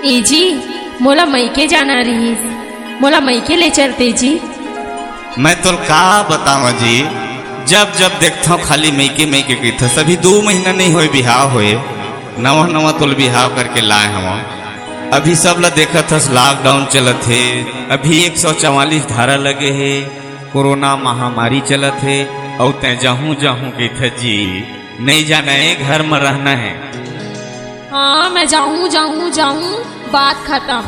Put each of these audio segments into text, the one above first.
ए जी मोला मईके जाना रही, मोला मईके ले चलते जी। मैं तो का बतावा जी, जब जब देखता हूँ खाली मईके मईके कहते, सभी 2 महीना नहीं होए बिहाव होए, नवा नवा तो बिहाव करके लाए हम। अभी सब ला देखा था लॉकडाउन चलत है, अभी 144 धारा लगे है, कोरोना महामारी चलत है, और तय जाहूँ जाहूँ कहते जी नहीं जाना है, घर में रहना है। हाँ मैं जाऊँ जाऊँ जाऊँ, बात खत्म।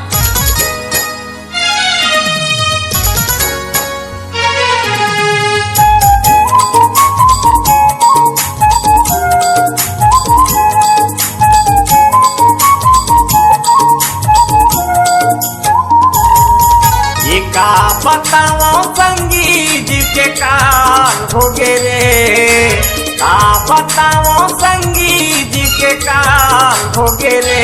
ये का बताओ संगीत के काल हो गे रे, का बताओ संगीत के काल हो गे रे,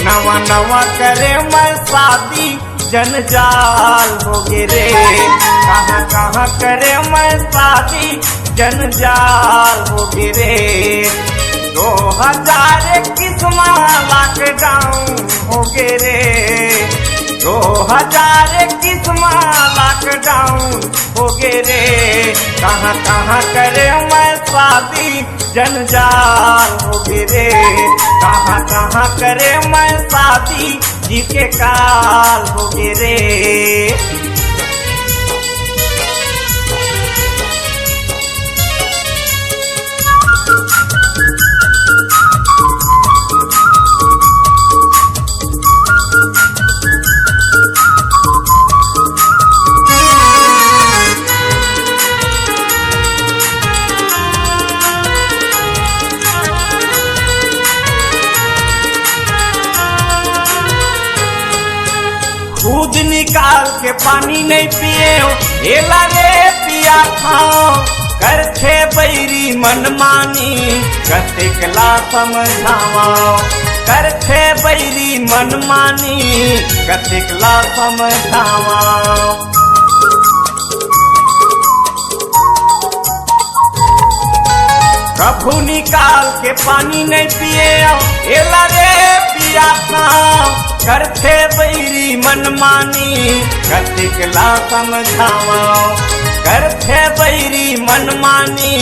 नवा नवा करे मैं शादी जनजाल हो गे रे, कहाँ कहाँ करे मैं शादी जनजाल हो गे रे, 2021 लॉकडाउन हो गे रे, 2021 लॉकडाउन हो गे रे, कहाँ कहाँ करे मैं शादी जनजाल हो गे रे, कहाँ कहाँ करे मैं शादी जी के काल हो गे रे। दूध निकाल के पानी नहीं पिए, एला रे पिया खाओ, करथे बैरी मनमानी, कतिकला समझाओ, करथे बैरी मनमानी, कतिकला समझाओ। कभू निकाल के पानी नहीं पिए, एला रे पिया खाओ, करथे बैरी मनमानी, कतिकला समझाओ, करथे बैरी मनमानी,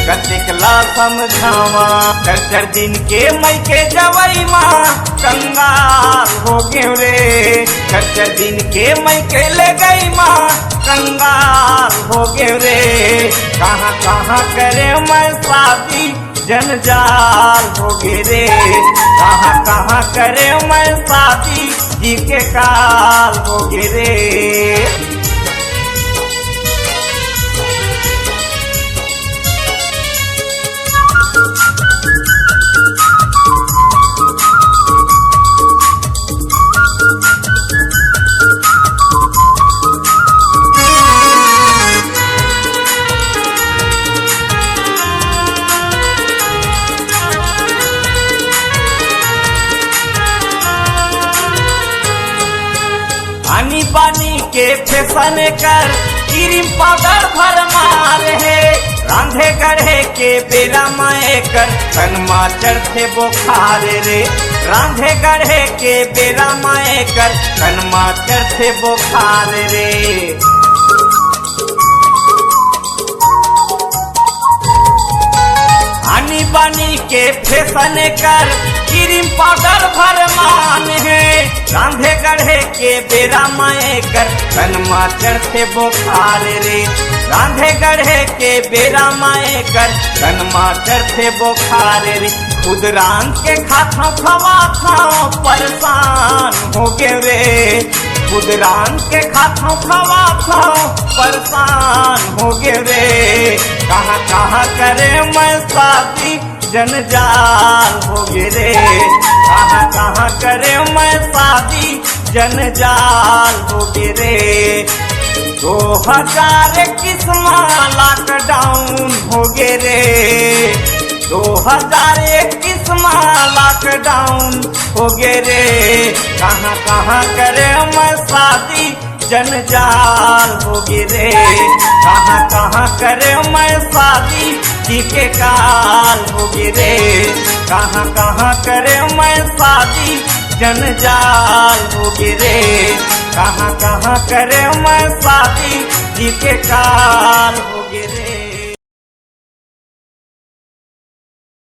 कतिकला समझावा। 4 दिन के मई के जवई माँ कंगाल हो गए रे, 4 दिन के मई के ले गई माँ कंगाल हो गए रे, कहाँ कहाँ करे मैं शादी जनजाल हो गे रे, कहाँ कहाँ करे मैं शादी जी के काल हो गे रे। पानी पानी के फैशन कर क्रीम पाउडर भर मारे है, रांधे गढ़े के बेरा माए कर तनमा चढ़ते बुखार रे, रांधे गढ़े के बेरा माए कर तनमा चढ़ते बुखार रे। पानी पानी के फैशन कर क्रीम पाउडर भर मान है, रांधे गढ़े के बेरा माए कर तनमा चढ़ते बुखार रे, रांधे गढ़े के बेरा माए कर तनमा चढ़ते बुखार रे। खुद रांध के खाथा खवा खाओ परेशान हो गए रे, खुद रांध के खाथा खवा खाओ परेशान हो गए रे, कहाँ कहाँ करे मैं शादी जनजाल हो गे रे, कहाँ कहाँ करे मैं शादी जनजाल हो गे रे। 2021 लॉकडाउन हो गे रे, 2021 लॉकडाउन हो गे रे, कहाँ कहाँ करे मैं शादी जनजाल हो गे रे, कहाँ कहाँ करे मैं शादी जी के काल हो गे रे, कहाँ कहाँ करे मैं शादी जंजाल हो गिरे। कहाँ कहाँ करे मैं शादी जी के काल।